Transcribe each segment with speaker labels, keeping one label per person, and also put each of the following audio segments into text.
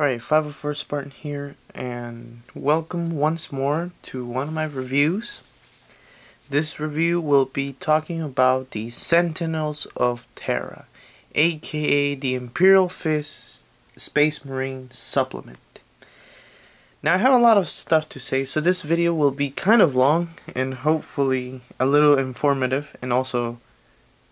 Speaker 1: Alright, 501st Spartan here, and welcome once more to one of my reviews. This review will be talking about the Sentinels of Terra, aka the Imperial Fist Space Marine supplement. Now I have a lot of stuff to say, so this video will be kind of long and hopefully a little informative, and also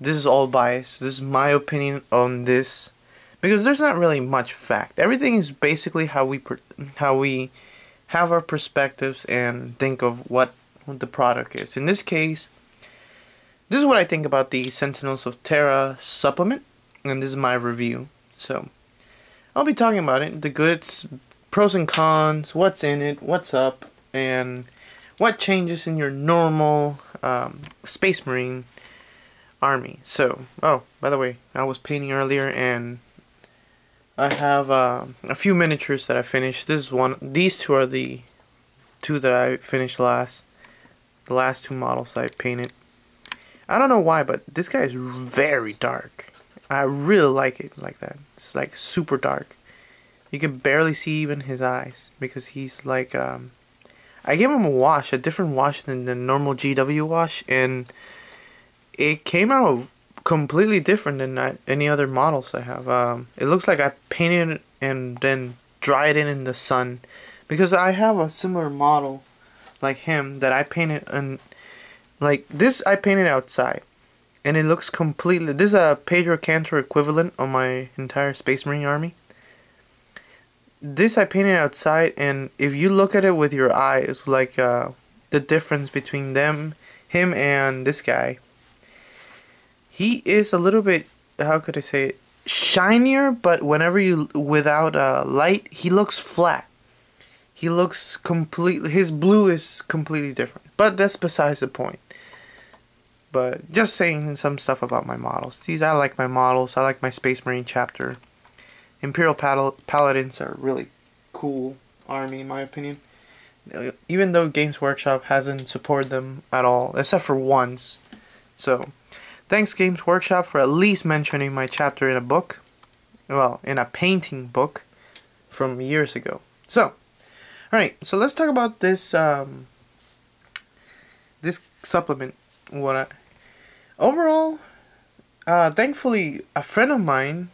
Speaker 1: this is all biased. This is my opinion on this. Because there's not really much fact. Everything is basically how we have our perspectives and think of what the product is. In this case, this is what I think about the Sentinels of Terra supplement, and this is my review. So, I'll be talking about it, the goods, pros and cons, what's in it, what's up, and what changes in your normal Space Marine army. So, oh, by the way, I was painting earlier and I have a few miniatures that I finished. This is one. These two are the two that I finished last. The last two models I painted. I don't know why, but this guy is very dark. I really like it like that. It's like super dark. You can barely see even his eyes because he's like. I gave him a wash, a different wash than the normal GW wash, and it came out completely different than any other models I have. It looks like I painted it and then dried it in the sun, because I have a similar model like him that I painted, and like this I painted outside, and it looks completely. This is a Pedro Cantor equivalent on my entire Space Marine army. This I painted outside, and if you look at it with your eyes, like the difference between him and this guy. He is a little bit, how could I say it, shinier, but whenever you, without light, he looks flat. He looks completely, his blue is completely different. But that's besides the point. But just saying some stuff about my models. I like my models, I like my Space Marine chapter. Imperial Paladins are a really cool army in my opinion. Even though Games Workshop hasn't supported them at all, except for once. So, thanks Games Workshop for at least mentioning my chapter in a book. Well, in a painting book from years ago. So, alright, so let's talk about this this supplement. Overall, thankfully a friend of mine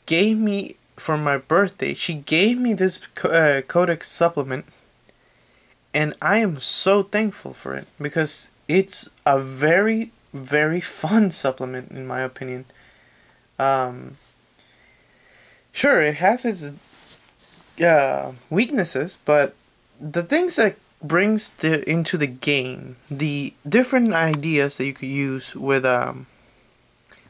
Speaker 1: gave me, for my birthday, she gave me this codex supplement, and I am so thankful for it because it's a very, very fun supplement in my opinion. Sure, it has its weaknesses, but the things that brings into the game, the different ideas that you could use with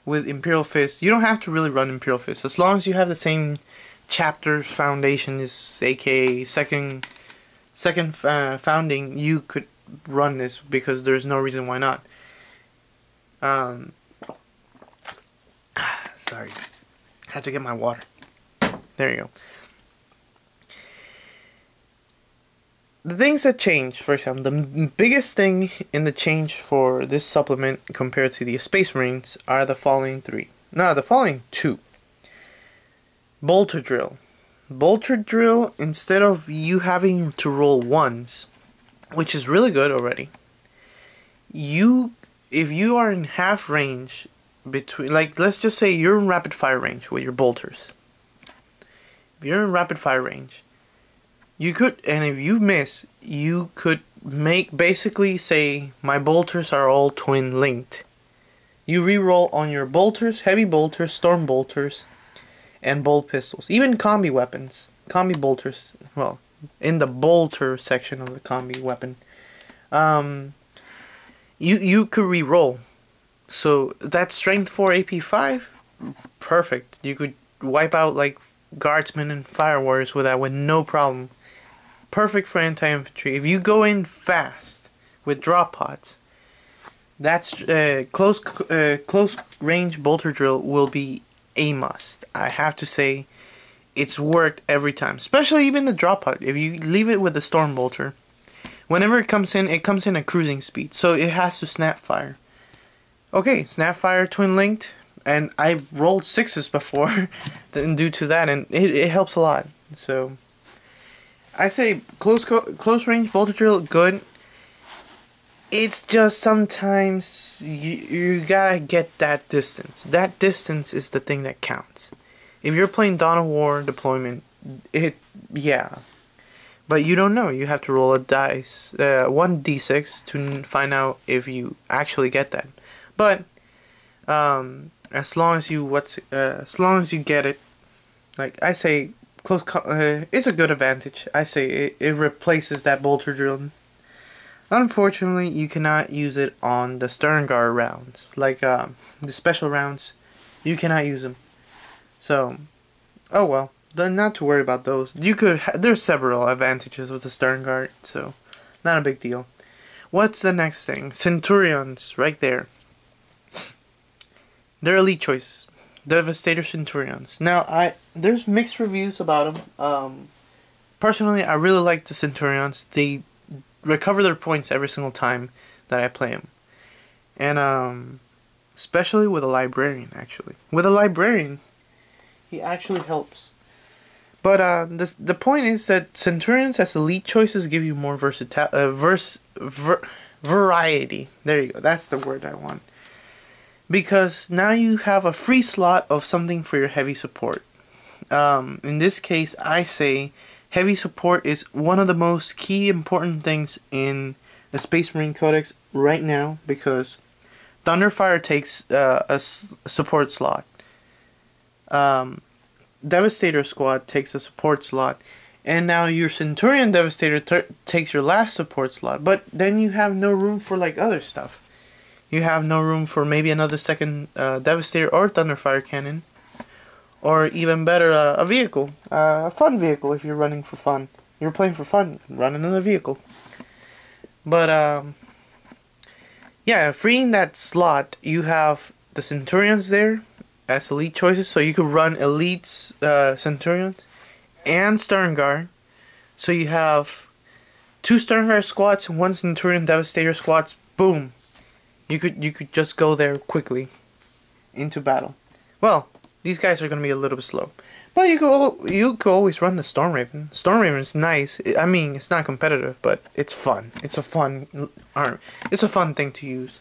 Speaker 1: Imperial Fist. You don't have to really run Imperial Fist as long as you have the same chapters, foundations, aka second founding. You could run this because there's no reason why not. Sorry, had to get my water. There you go. The things that change, for example, the biggest thing in the change for this supplement compared to the Space Marines are the following three. No, the following two. Bolter Drill. Bolter Drill, instead of you having to roll ones, which is really good already, if you are in half range between, like, let's just say you're in rapid fire range with your bolters. If you're in rapid fire range, you could, and if you miss, you could make, basically say, my bolters are all twin linked. You reroll on your bolters, heavy bolters, storm bolters, and bolt pistols. Even combi weapons, combi bolters, well, in the bolter section of the combi weapon, you could reroll. So that's strength 4, AP 5, perfect. You could wipe out like guardsmen and fire warriors with that with no problem. Perfect for anti-infantry. If you go in fast with drop pods, that's close range bolter drill will be a must. I have to say, it's worked every time. Especially even the drop pod. If you leave it with the storm bolter, whenever it comes in at cruising speed, so it has to snap fire. Okay, snap fire twin linked. and I rolled 6s before, due to that, and it helps a lot. So I say close range bolter drill, good. It's just sometimes you gotta get that distance. That distance is the thing that counts. If you're playing Dawn of War deployment, yeah. But you don't know. You have to roll a dice, 1d6 to find out if you actually get that. But as long as you get it, like I say, it's a good advantage. I say it replaces that bolter drill. Unfortunately, you cannot use it on the stern guard rounds, like the special rounds. You cannot use them. So, oh well. Not to worry about those. There's several advantages with the stern guard, so not a big deal. What's the next thing? Centurions, right there. They're elite choices. Devastator Centurions. Now, there's mixed reviews about them. Personally, I really like the Centurions. They recover their points every single time that I play them. And especially with a librarian, actually. With a librarian, he actually helps. But the point is that Centurions as elite choices give you more variety. There you go. That's the word I want. Because now you have a free slot of something for your heavy support. In this case, I say heavy support is one of the most key important things in the Space Marine Codex right now, because Thunderfire takes a support slot. Devastator Squad takes a support slot, and now your Centurion Devastator takes your last support slot. But then you have no room for like other stuff. You have no room for maybe another second Devastator or Thunderfire cannon, or even better, a vehicle, a fun vehicle. If you're running for fun, you're playing for fun, run another vehicle. But yeah, freeing that slot, you have the Centurions there as elite choices, so you could run elite Centurions and Stern Guard. So you have 2 Stern Guard squads and 1 Centurion Devastator squads. Boom! You could just go there quickly into battle. Well, these guys are gonna be a little bit slow, but you could always run the Storm Raven. Storm Raven is nice. I mean, it's not competitive, but it's fun. It's a fun arm. It's a fun thing to use.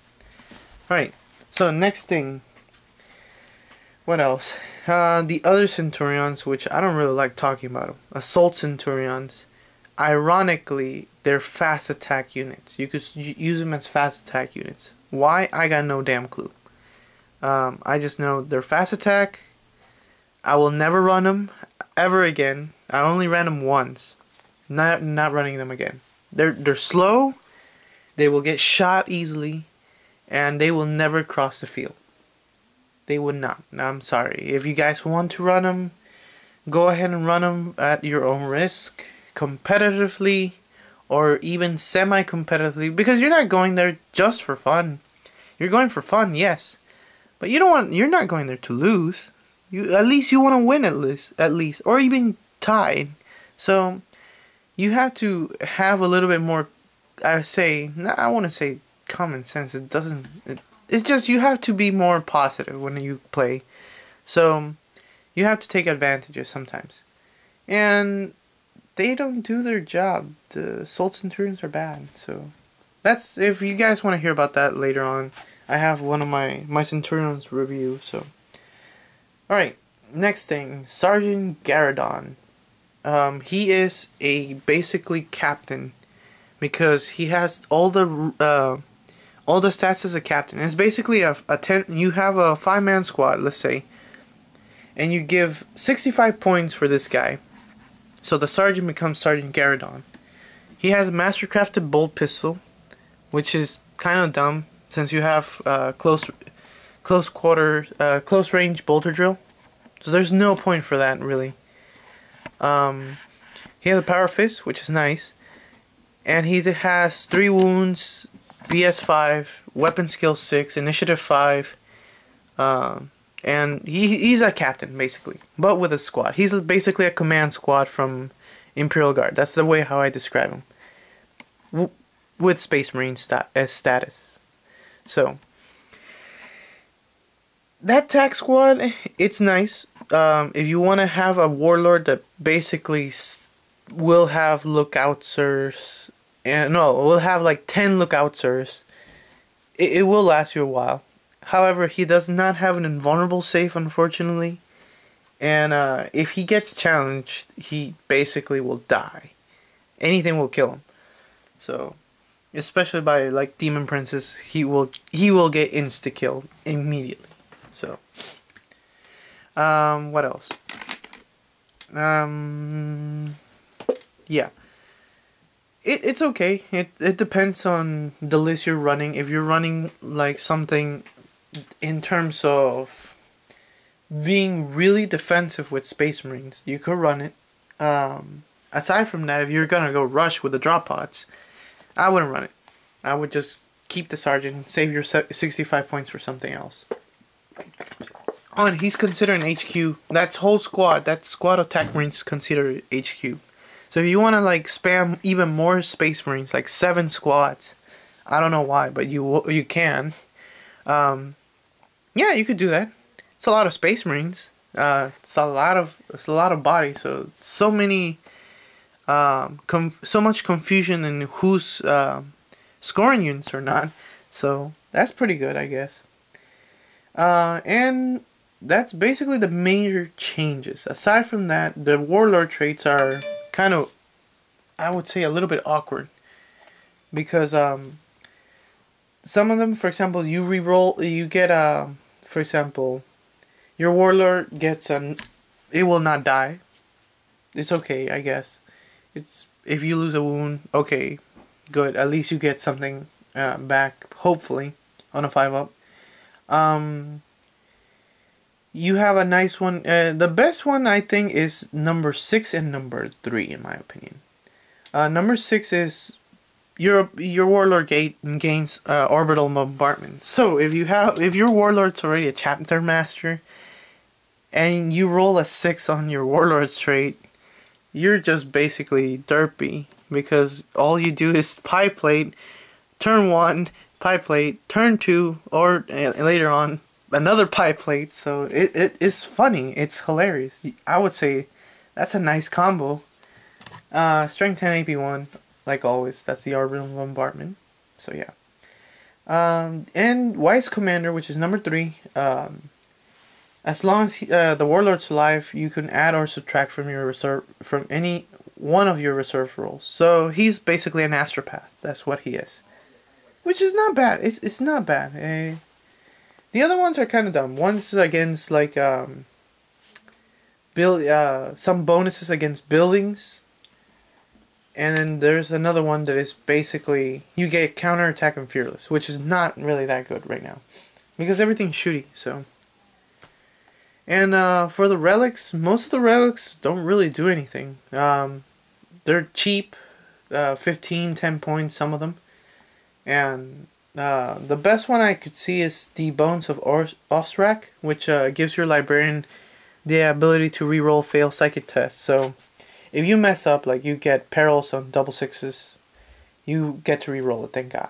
Speaker 1: All right. So next thing. What else? The other Centurions, which I don't really like talking about them. Assault Centurions. Ironically, they're fast attack units. You could use them as fast attack units. Why? I got no damn clue. I just know they're fast attack. I will never run them ever again. I only ran them once. Not running them again. They're slow. They will get shot easily, and they will never cross the field. They would not. I'm sorry. If you guys want to run them, go ahead and run them at your own risk, competitively, or even semi-competitively, because you're not going there just for fun. You're going for fun, yes, but you're not going there to lose. At least you want to win at least, or even tied. So you have to have a little bit more. I want to say common sense. It's just you have to be more positive when you play. So you have to take advantages sometimes. And they don't do their job. The Assault Centurions are bad. So that's, if you guys want to hear about that later on, I have one of my Centurions review. So alright, next thing, Sergeant Garradon. He is a basically captain, because he has all the stats as a captain. It's basically a 10. You have a 5-man squad, let's say, and you give 65 points for this guy. So the sergeant becomes Sergeant Garradon. He has a mastercrafted bolt pistol, which is kind of dumb since you have close range bolter drill. So there's no point for that really. He has a power fist, which is nice, and he has 3 wounds, BS 5, weapon skill 6, initiative 5, and he's a captain basically, but with a squad. He's basically a command squad from Imperial Guard. That's the way how I describe him, with Space Marine status. So that tac squad, it's nice. If you want to have a warlord that basically will have lookout sirs, and no, will have like 10 lookout sirs, it will last you a while. However, he does not have an invulnerable safe, unfortunately. And if he gets challenged, he basically will die. Anything will kill him. So, especially by like Demon Princess, he will get insta killed immediately. So, what else? Yeah, it's okay. It depends on the list you're running. If you're running like something in terms of being really defensive with Space Marines, you could run it. Aside from that, if you're gonna go rush with the drop pods, I wouldn't run it. I would just keep the sergeant and save your 65 points for something else. Oh, and he's considered an HQ. That whole squad, that squad of attack marines, is considered HQ. So if you want to like spam even more Space Marines, like 7 squads, I don't know why, but you can. Yeah, you could do that. It's a lot of Space Marines. It's a lot of bodies. So many, so much confusion in who's scoring units or not. So that's pretty good, I guess. And that's basically the major changes. Aside from that, the warlord traits are kind of, I would say, a little bit awkward, because some of them, for example, you reroll, you get for example, your warlord gets it will not die. It's okay, I guess. It's, if you lose a wound, okay, good. At least you get something back, hopefully, on a 5-up. You have a nice one. The best one, I think, is number 6 and number 3, in my opinion. Number 6 is your warlord gains orbital bombardment. So if your warlord's already a chapter master, and you roll a 6 on your warlord's trait, you're just basically derpy, because all you do is pie plate, turn 1, pie plate, turn 2, or later on another pie plate. So it is funny. It's hilarious. I would say that's a nice combo. Strength 10, AP 1, like always. That's the orbital bombardment. So yeah. And Wise Commander, which is number 3. As long as the warlord's alive, you can add or subtract from your reserve, from any one of your reserve rolls. So he's basically an astropath. That's what he is, which is not bad. It's not bad. The other ones are kind of dumb. One's against like some bonuses against buildings, and then there's another one that is basically you get counterattack and fearless, which is not really that good right now, because everything's shooty. So, and for the relics, most of the relics don't really do anything. They're cheap, 15, 10 points, some of them, and the best one I could see is the Bones of Osrak, which gives your librarian the ability to reroll fail psychic tests. So if you mess up, like you get perils on double 6s, you get to reroll it, thank God.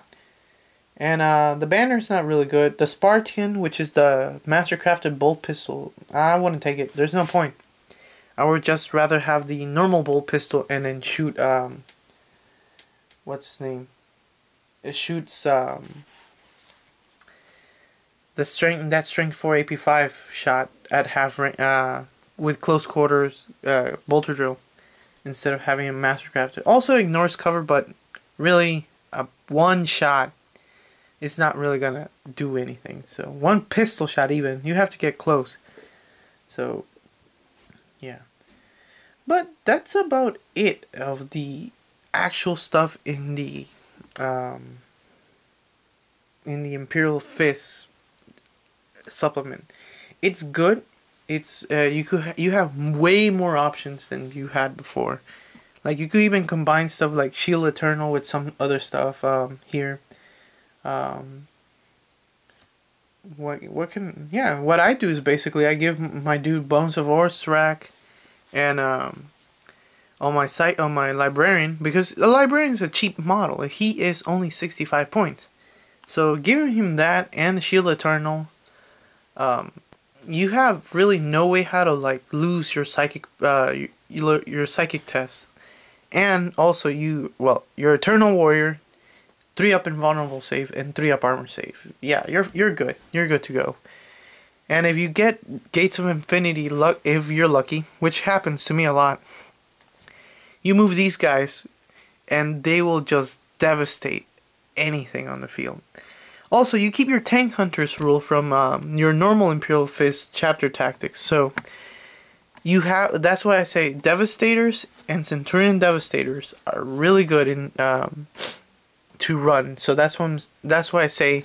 Speaker 1: And the banner's not really good. The Spartan, which is the mastercrafted bolt pistol, I wouldn't take it. There's no point. I would just rather have the normal bolt pistol and then shoot, what's his name? It shoots the strength 4 AP5 shot at half range with close quarters bolter drill, instead of having a mastercrafted. Also ignores cover, but really one shot is not really gonna do anything. So one pistol shot, even you have to get close. So yeah, but that's about it of the actual stuff in the Imperial Fist supplement. It's good. It's you have way more options than you had before. Like you could even combine stuff like Shield Eternal with some other stuff here. What I do is basically I give my dude Bones of Osrak and on my librarian, because the librarian is a cheap model. He is only 65 points. So giving him that and the Shield Eternal, you have really no way how to like lose your psychic your psychic test. And also your Eternal Warrior, 3 up invulnerable save and 3 up armor save. Yeah, you're good. You're good to go. And if you get Gates of Infinity luck, if you're lucky, which happens to me a lot, you move these guys and they will just devastate anything on the field. Also, you keep your Tank Hunters rule from your normal Imperial Fist chapter tactics. So you have, that's why I say Devastators and Centurion Devastators are really good in to run. So that's why I say,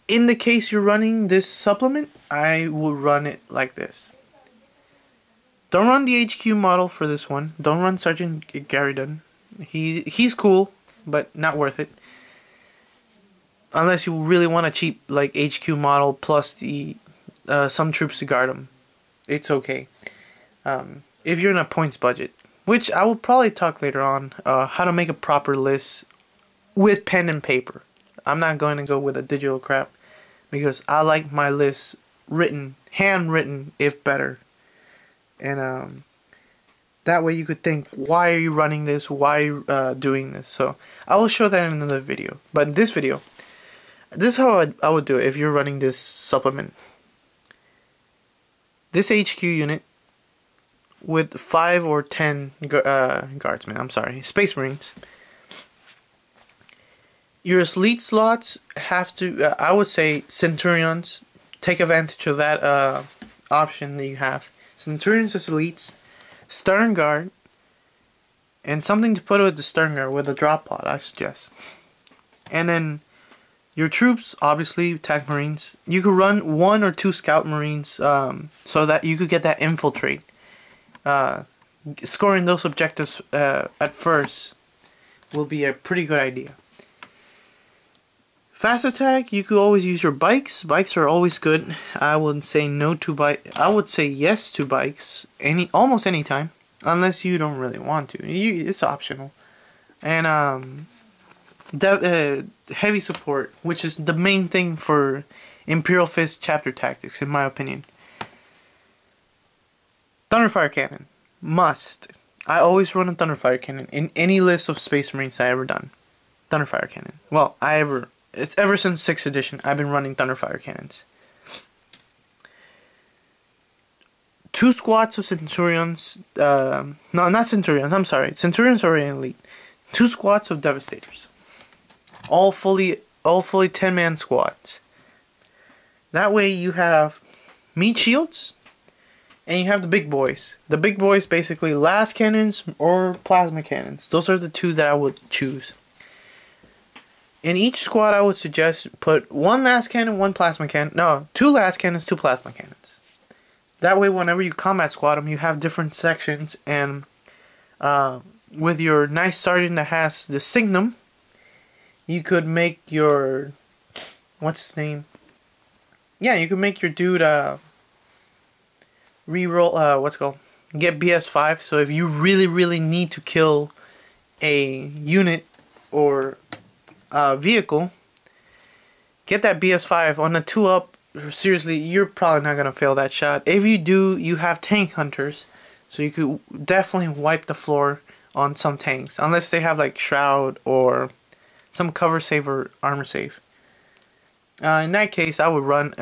Speaker 1: in the case you're running this supplement, I will run it like this. Don't run the HQ model for this one. Don't run Sergeant Garridon. He's cool, but not worth it. Unless you really want a cheap like HQ model plus the some troops to guard him, it's okay. If you're in a points budget, which I will probably talk later on, how to make a proper list with pen and paper. I'm not going to go with a digital crap because I like my list written, handwritten, if better. And that way you could think, why are you running this? Why are you doing this? So I will show that in another video. But in this video, this is how I would do it if you're running this supplement. This HQ unit with 5 or 10 guardsmen, I'm sorry, Space Marines. Your elite slots have to, I would say Centurions, take advantage of that option that you have. Centurions as elites, Stern Guard, and something to put with the Stern Guard with a drop pod, I suggest. And then your troops, obviously, attack Marines. You could run 1 or 2 Scout Marines so that you could get that infiltrate. Scoring those objectives at first will be a pretty good idea. Fast attack, you could always use your bikes. Bikes are always good. I would say no to bike. I would say yes to bikes almost any time, unless you don't really want to. It's optional. And heavy support, which is the main thing for Imperial Fist chapter tactics, in my opinion. Thunderfire Cannon, must. I always run a Thunderfire Cannon in any list of Space Marines I ever done. Thunderfire Cannon. Well, it's ever since 6th edition, I've been running Thunderfire Cannons. 2 squads of Centurions, no, not Centurions, I'm sorry, Centurions are in elite. 2 squads of Devastators. All fully 10-man squads. That way you have meat shields, and you have the big boys. The big boys basically las cannons or plasma cannons. Those are the 2 that I would choose. In each squad, I would suggest put 1 las cannon, 1 plasma cannon. No, 2 las cannons, 2 plasma cannons. That way, whenever you combat squad them, you have different sections. And with your nice sergeant that has the signum, you could make your, what's his name? Yeah, you could make your dude reroll. What's it called? Get BS5. So if you really need to kill a unit or vehicle, get that BS5 on a 2-up. Seriously, you're probably not gonna fail that shot. If you do, you have tank hunters, so you could definitely wipe the floor on some tanks, unless they have like shroud or some cover save or armor save. In that case, I would run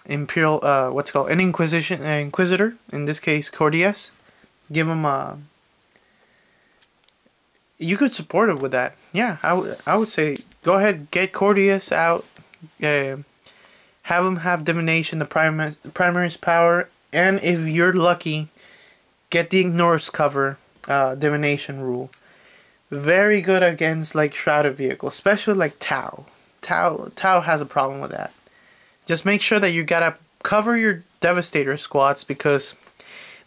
Speaker 1: Imperial, an Inquisitor. In this case, Cordius. Give him a. You could support it with that. Yeah, I would say go ahead, get Cordius out, have him have Divination, the primary's power, and if you're lucky, get the Ignores cover, Divination rule. Very good against like shrouded vehicles, especially like Tau. Tau has a problem with that. Just make sure that you gotta cover your Devastator squads because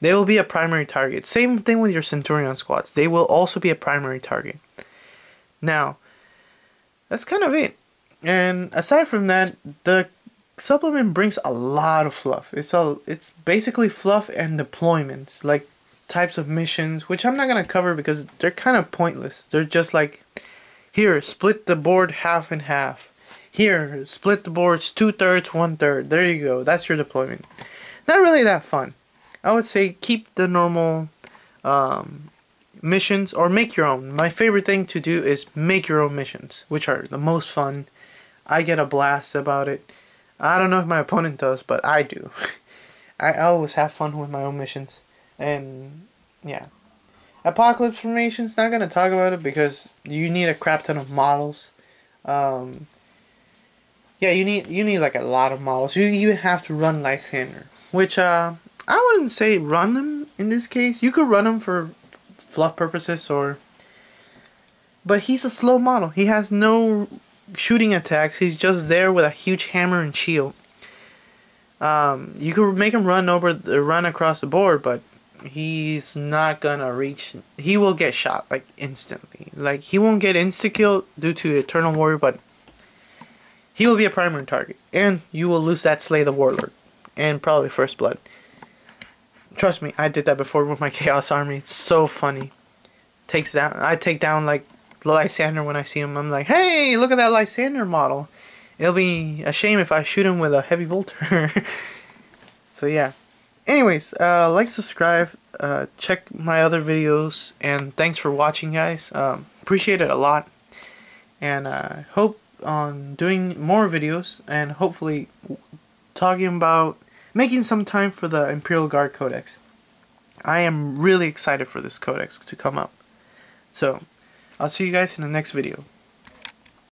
Speaker 1: they will be a primary target. Same thing with your Centurion squads. They will also be a primary target. Now, that's kind of it. And aside from that, the supplement brings a lot of fluff. It's basically fluff and deployments, like types of missions, which I'm not going to cover because they're kind of pointless. They're just like, here, split the board half and half. Here, split the boards 2/3, 1/3. There you go. That's your deployment. Not really that fun. I would say keep the normal missions or make your own. My favorite thing to do is make your own missions, which are the most fun. I get a blast about it. I don't know if my opponent does, but I do. I always have fun with my own missions. And yeah. Apocalypse Formation's not gonna talk about it because you need a crap ton of models. Yeah, you need like a lot of models. You even have to run Lysander, which I wouldn't say run them in this case. You could run him for fluff purposes, but he's a slow model. He has no shooting attacks. He's just there with a huge hammer and shield. You could make him run across the board, but he's not gonna reach. He will get shot like instantly. Like he won't get insta kill due to Eternal Warrior, but he will be a primary target, and you will lose that Slay the Warlord, and probably First Blood. Trust me, I did that before with my Chaos Army. It's so funny. I take down like Lysander when I see him. I'm like, hey, look at that Lysander model. It'll be a shame if I shoot him with a heavy bolter. So yeah. Anyways, like, subscribe, check my other videos, and thanks for watching, guys. Appreciate it a lot, and hope on doing more videos, and hopefully talking about making some time for the Imperial Guard Codex. I am really excited for this codex to come up. So, I'll see you guys in the next video.